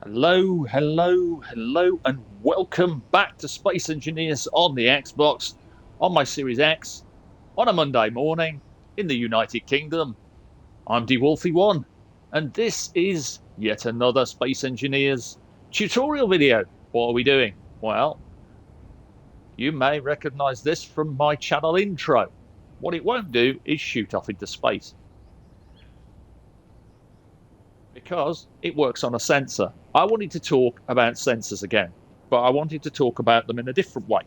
Hello, hello, hello, and welcome back to Space Engineers on the Xbox, on my Series X, on a Monday morning in the United Kingdom. I'm DWolfie1, and this is yet another Space Engineers tutorial video. What are we doing? Well, you may recognize this from my channel intro. What it won't do is shoot off into space, because it works on a sensor. I wanted to talk about sensors again, but I wanted to talk about them in a different way.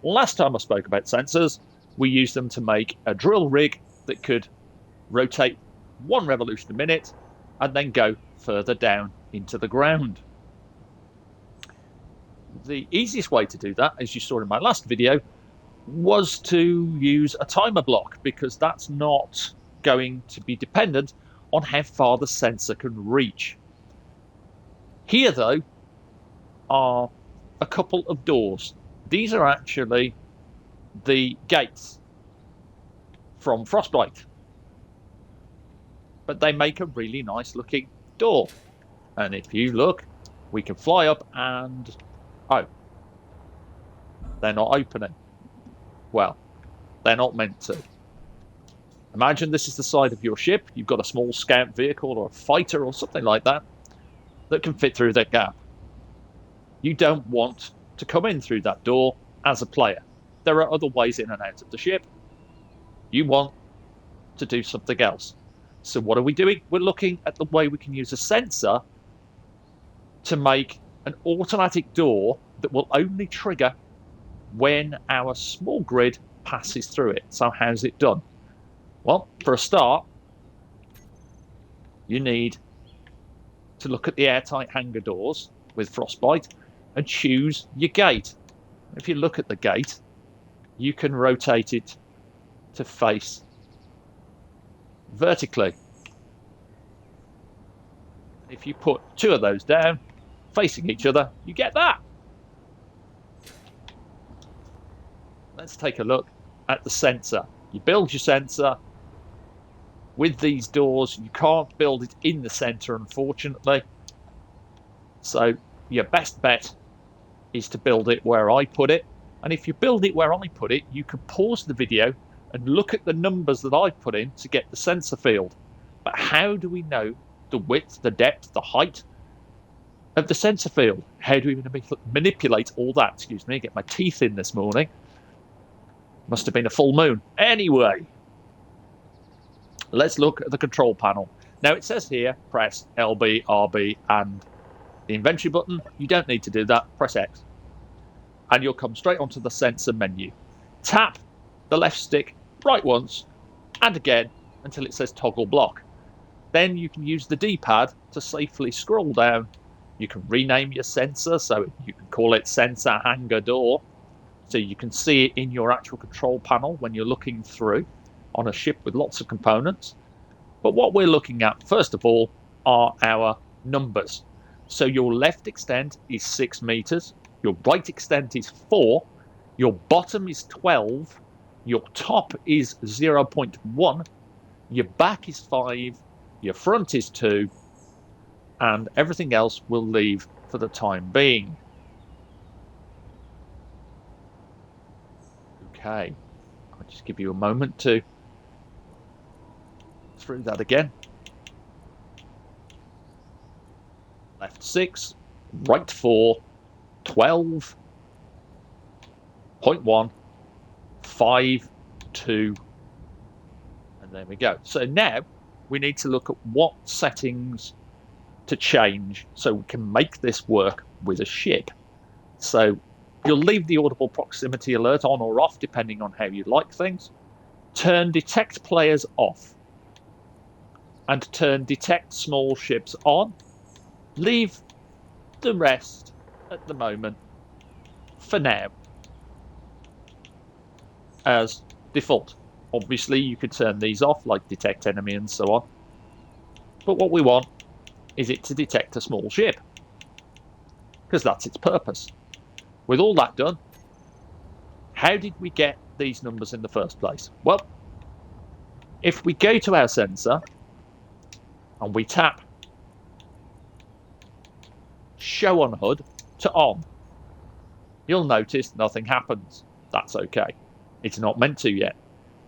Last time I spoke about sensors, we used them to make a drill rig that could rotate 1 revolution a minute and then go further down into the ground. The easiest way to do that, as you saw in my last video, was to use a timer block, because that's not going to be dependent on how far the sensor can reach. Here, though, are a couple of doors. These are actually the gates from Frostbite, but they make a really nice looking door. And if you look, we can fly up and, oh, they're not opening. Well, they're not meant to. Imagine this is the side of your ship. You've got a small scout vehicle or a fighter or something like that that can fit through that gap. You don't want to come in through that door as a player. There are other ways in and out of the ship. You want to do something else. So what are we doing? We're looking at the way we can use a sensor to make an automatic door that will only trigger when our small grid passes through it. So how's it done? Well, for a start, you need to look at the airtight hangar doors with Frostbite and choose your gate. If you look at the gate, you can rotate it to face vertically. If you put 2 of those down, facing each other, you get that. Let's take a look at the sensor. You build your sensor. With these doors, you can't build it in the center, unfortunately. So your best bet is to build it where I put it. And if you build it where I put it, you can pause the video and look at the numbers that I've put in to get the sensor field. But how do we know the width, the depth, the height of the sensor field? How do we manipulate all that? Excuse me, get my teeth in this morning. Must have been a full moon. Anyway, let's look at the control panel. Now it says here, press LB, RB, and the inventory button. You don't need to do that. Press X. And you'll come straight onto the sensor menu. Tap the left stick right once, and again, until it says toggle block. Then you can use the D-pad to safely scroll down. You can rename your sensor, so you can call it sensor hangar door, so you can see it in your actual control panel when you're looking through on a ship with lots of components. But what we're looking at, first of all, are our numbers. So your left extent is 6 meters, your right extent is 4, your bottom is 12, your top is 0.1, your back is 5, your front is 2, and everything else will leave for the time being. Okay, I'll just give you a moment to through that again. Left 6, right 4, 12.1, 5, 2, and there we go. So now we need to look at what settings to change so we can make this work with a ship. So you'll leave the audible proximity alert on or off depending on how you like things. Turn detect players off and turn detect small ships on. Leave the rest at the moment, for now, as default. Obviously you could turn these off, like detect enemy and so on, but what we want is it to detect a small ship, because that's its purpose. With all that done, how did we get these numbers in the first place? Well, if we go to our sensor and we tap show on HUD to on. You'll notice nothing happens. That's okay. It's not meant to yet.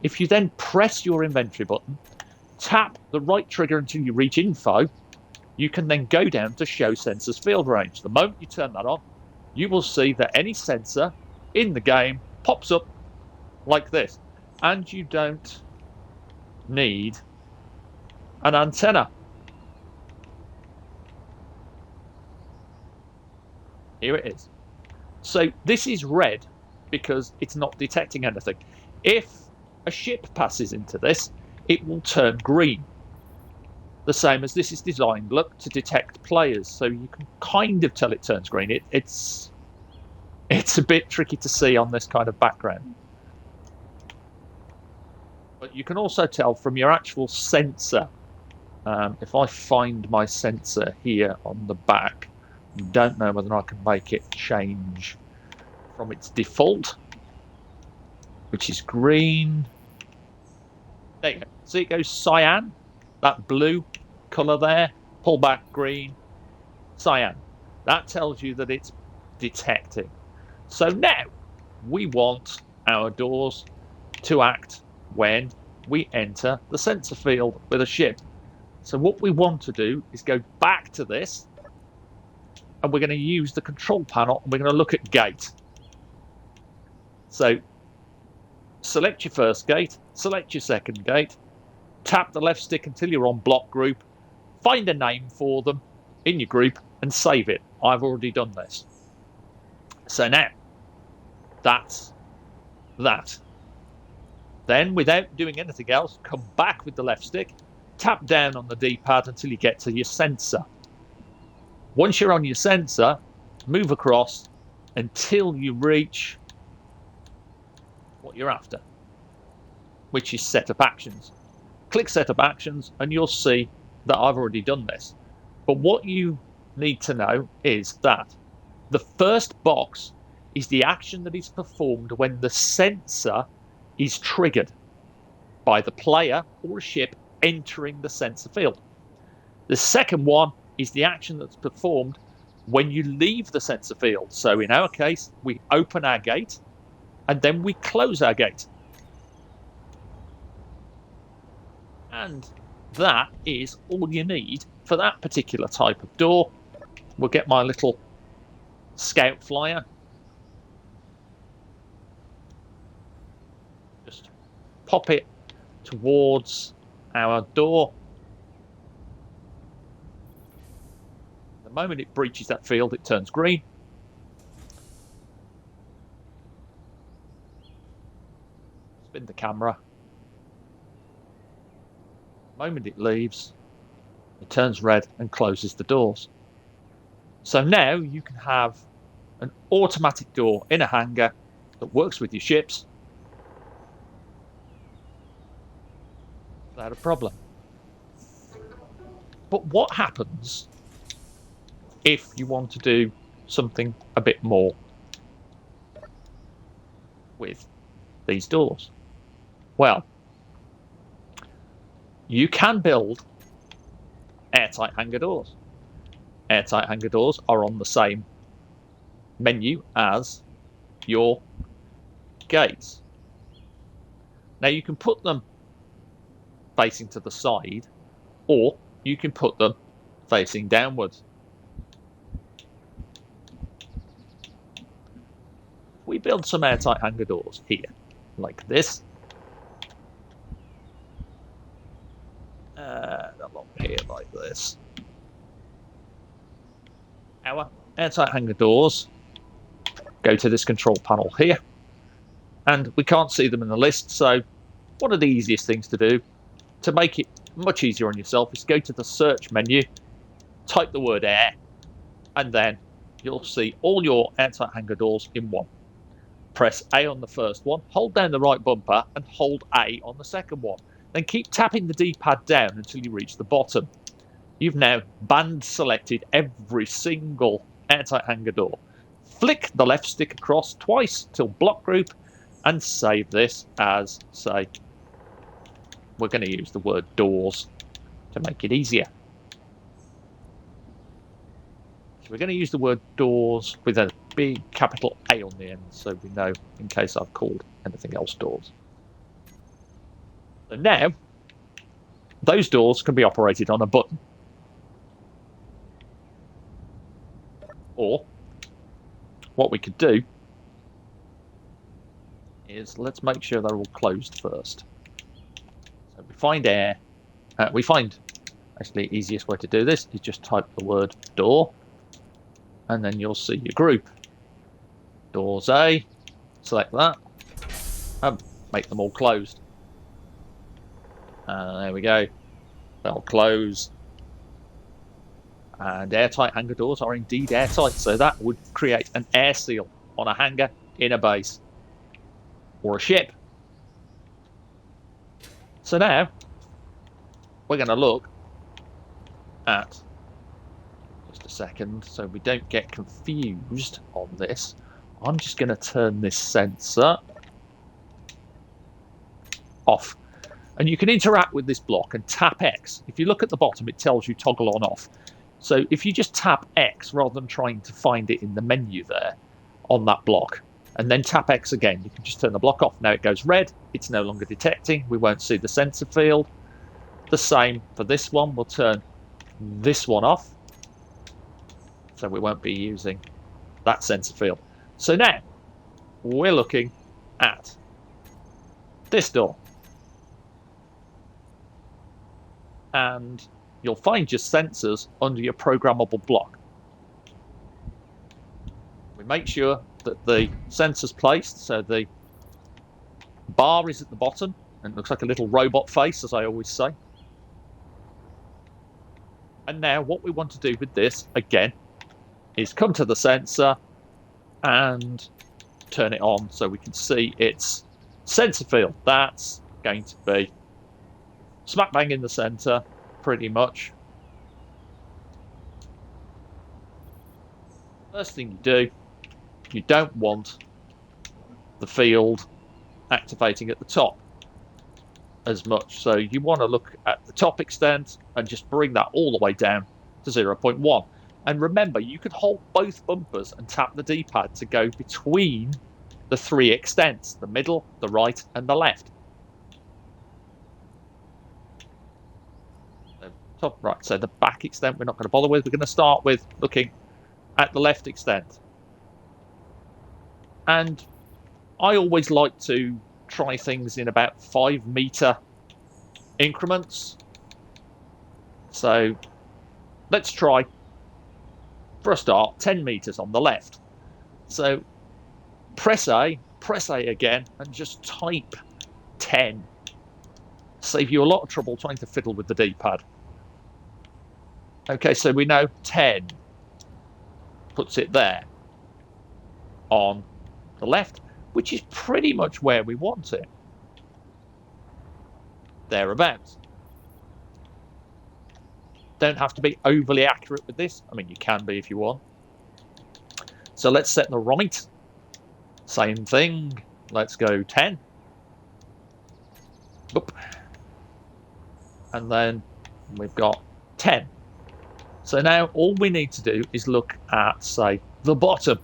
If you then press your inventory button, tap the right trigger until you reach info, you can then go down to show sensors field range. The moment you turn that on, you will see that any sensor in the game pops up like this. And you don't need an antenna. Here it is. So this is red because it's not detecting anything. If a ship passes into this, it will turn green. The same as this is designed, look, to detect players. So you can kind of tell it turns green. It's a bit tricky to see on this kind of background. But you can also tell from your actual sensor. If I find my sensor here on the back, don't know whether I can make it change from its default, which is green. There you go. See, it goes cyan, that blue colour there, pull back green, cyan. That tells you that it's detecting. So now we want our doors to act when we enter the sensor field with a ship. So what we want to do is go back to this, and we're going to use the control panel, and we're going to look at gate. So select your first gate, select your second gate, tap the left stick until you're on block group, find a name for them in your group and save it. I've already done this. So now, that's that. Then, without doing anything else, come back with the left stick, tap down on the D-pad until you get to your sensor. Once you're on your sensor, move across until you reach what you're after, which is setup actions. Click setup actions and you'll see that I've already done this. But what you need to know is that the first box is the action that is performed when the sensor is triggered by the player or a ship entering the sensor field. The second one is the action that's performed when you leave the sensor field. So in our case, we open our gate and then we close our gate. And that is all you need for that particular type of door. We'll get my little scout flyer. Just pop it towards our door. The moment it breaches that field, it turns green. Spin the camera. The moment it leaves, it turns red and closes the doors. So now you can have an automatic door in a hangar that works with your ships without a problem. But what happens if you want to do something a bit more with these doors? Well, you can build airtight hangar doors. Airtight hangar doors are on the same menu as your gates. Now you can put them facing to the side, or you can put them facing downwards. We build some airtight hangar doors here, like this. Along here, like this. Our airtight hangar doors go to this control panel here, and we can't see them in the list. So one of the easiest things to do to make it much easier on yourself is go to the search menu, type the word air, and then you'll see all your airtight hangar doors in one. Press A on the first one, hold down the right bumper, and hold A on the second one. Then keep tapping the D-pad down until you reach the bottom. You've now band selected every single airtight hangar door. Flick the left stick across twice till block group and save this as, say, we're going to use the word doors to make it easier. So we're going to use the word doors with a big capital A on the end, so we know in case I've called anything else doors. So now, those doors can be operated on a button. Or, what we could do is, let's make sure they're all closed first. So we find air, actually the easiest way to do this is just type the word door, and then you'll see your group. Doors A, select that, and make them all closed. And there we go. They'll close. And airtight hangar doors are indeed airtight, so that would create an air seal on a hangar in a base or a ship. So now we're going to look at, just a second so we don't get confused on this, I'm just going to turn this sensor off. And you can interact with this block and tap X. If you look at the bottom, it tells you toggle on off. So if you just tap X rather than trying to find it in the menu there on that block, and then tap X again, you can just turn the block off. Now it goes red, it's no longer detecting, we won't see the sensor field. The same for this one, we'll turn this one off, so we won't be using that sensor field. So now we're looking at this door. And you'll find your sensors under your programmable block. We make sure that the sensor's placed, so the bar is at the bottom, and it looks like a little robot face, as I always say. And now what we want to do with this, again, is come to the sensor and turn it on so we can see its sensor field. That's going to be smack bang in the center, pretty much. First thing you do, you don't want the field activating at the top as much. So you want to look at the top extent and just bring that all the way down to 0.1. And remember, you can hold both bumpers and tap the D-pad to go between the three extents, the middle, the right, and the left. Top right, so the back extent we're not going to bother with. We're going to start with looking at the left extent. And I always like to try things in about 5 meter increments. So let's try, for a start, 10 meters on the left. So press A again, and just type 10. Save you a lot of trouble trying to fiddle with the D-pad. Okay, so we know 10 puts it there on the left, which is pretty much where we want it. Thereabouts. Don't have to be overly accurate with this. I mean, you can be if you want. So let's set the right. Same thing. Let's go 10. Oop. And then we've got 10. So now all we need to do is look at, say, the bottom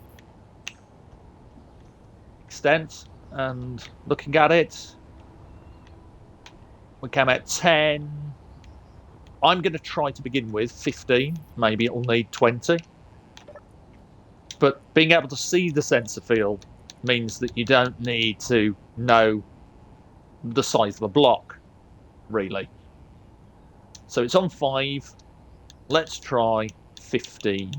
extent, and looking at it, we came out 10. I'm going to try to begin with 15. Maybe it'll need 20. But being able to see the sensor field means that you don't need to know the size of the block, really. So it's on 5. Let's try 15.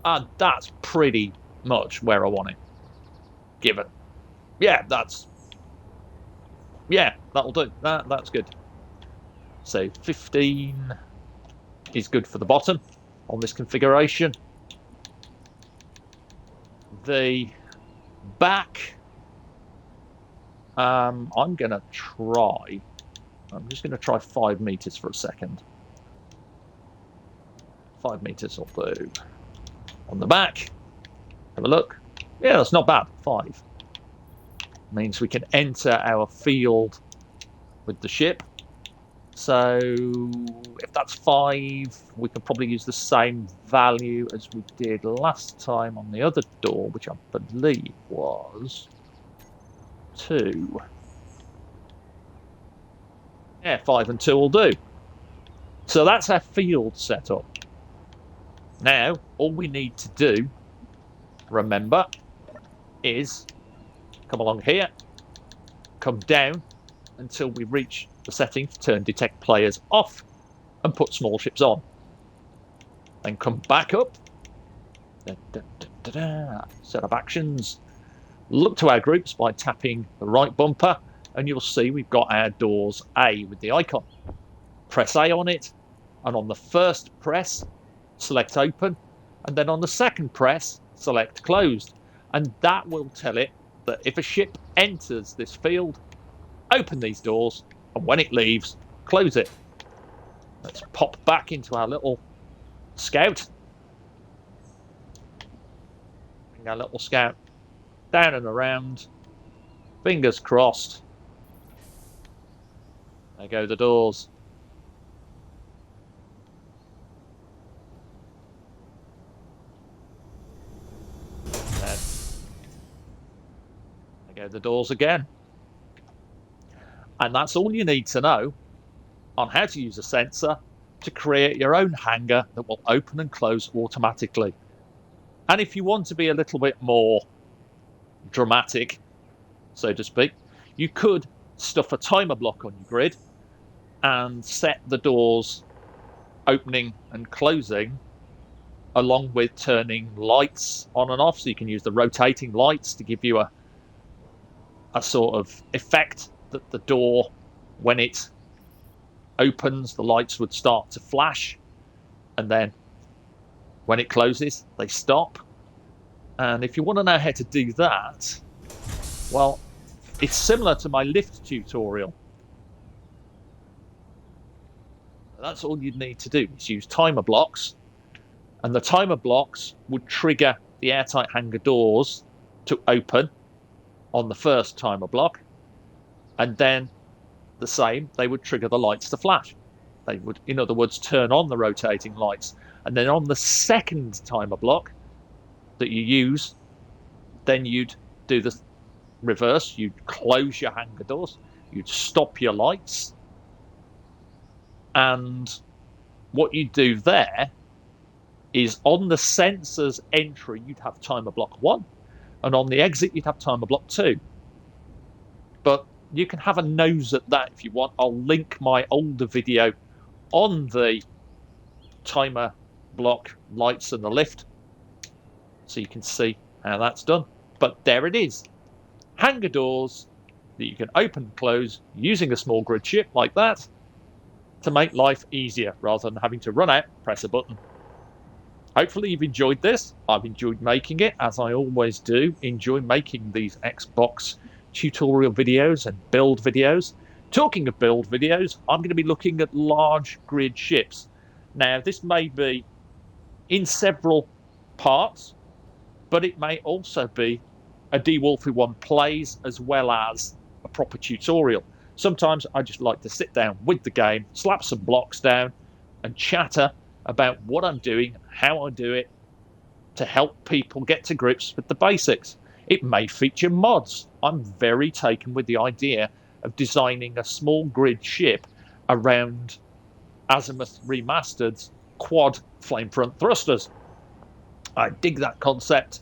And that's pretty much where I want it. Given. Yeah, that'll do. That's good. So 15 is good for the bottom on this configuration. The back, I'm just going to try 5 meters for a second. 5 meters will do. On the back, have a look. Yeah, that's not bad. 5 means we can enter our field with the ship. So if that's 5, we can probably use the same value as we did last time on the other door, which I believe was 2. Yeah, 5 and 2 will do. So that's our field setup. Now, all we need to do, remember, is come along here, come down until we reach the setting to turn detect players off and put small ships on. Then come back up, set of actions, look to our groups by tapping the right bumper, and you'll see we've got our doors A with the icon. Press A on it, and on the first press, select open, and then on the second press, select closed. And that will tell it that if a ship enters this field, open these doors, and when it leaves, close it. Let's pop back into our little scout. Bring our little scout down and around. Fingers crossed. There go the doors. There go the doors again. And that's all you need to know on how to use a sensor to create your own hangar that will open and close automatically. And if you want to be a little bit more dramatic, so to speak, you could stuff a timer block on your grid and set the doors opening and closing along with turning lights on and off. So you can use the rotating lights to give you a sort of effect that the door, when it opens, the lights would start to flash, and then when it closes, they stop. And if you want to know how to do that, well, it's similar to my lift tutorial. That's all you'd need to do is use timer blocks, and the timer blocks would trigger the airtight hangar doors to open on the first timer block, and then the same, they would trigger the lights to flash. They would, in other words, turn on the rotating lights. And then on the second timer block that you use, then you'd do the reverse. You'd close your hangar doors, you'd stop your lights, and what you do there is on the sensor's entry, you'd have timer block 1, and on the exit, you'd have timer block 2. But you can have a nose at that if you want. I'll link my older video on the timer block lights and the lift so you can see how that's done. But there it is. Hangar doors that you can open and close using a small grid ship like that to make life easier rather than having to run out, press a button. Hopefully you've enjoyed this. I've enjoyed making it, as I always do. Enjoy making these Xbox tutorial videos and build videos. Talking of build videos, I'm going to be looking at large grid ships. Now, this may be in several parts, but it may also be a DeWolfie One plays as well as a proper tutorial. Sometimes I just like to sit down with the game, slap some blocks down, and chatter about what I'm doing, how I do it, to help people get to grips with the basics. It may feature mods. I'm very taken with the idea of designing a small grid ship around Azimuth Remastered's quad flame front thrusters. I dig that concept,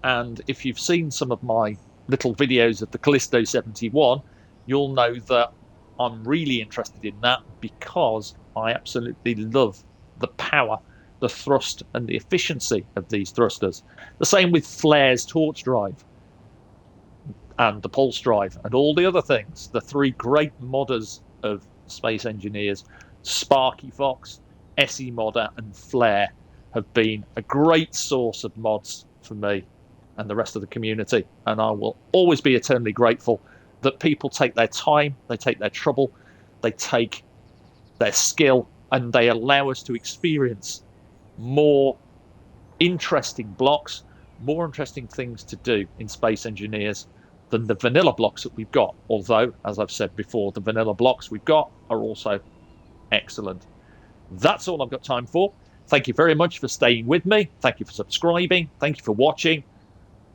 and if you've seen some of my little videos of the Callisto 71, you'll know that I'm really interested in that because I absolutely love the power, the thrust, and the efficiency of these thrusters. The same with Flare's torch drive and the pulse drive and all the other things. The 3 great modders of Space Engineers, Sparky Fox, SE Modder, and Flare, have been a great source of mods for me and the rest of the community. And I will always be eternally grateful that people take their time, they take their trouble, they take their skill, and they allow us to experience more interesting blocks, more interesting things to do in Space Engineers than the vanilla blocks that we've got. Although, as I've said before, the vanilla blocks we've got are also Excellent. That's all I've got time for. Thank you very much for staying with me. Thank you for subscribing. Thank you for watching.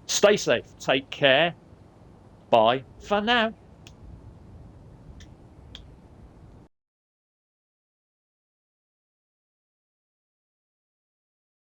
Stay safe. Take care. Bye for now.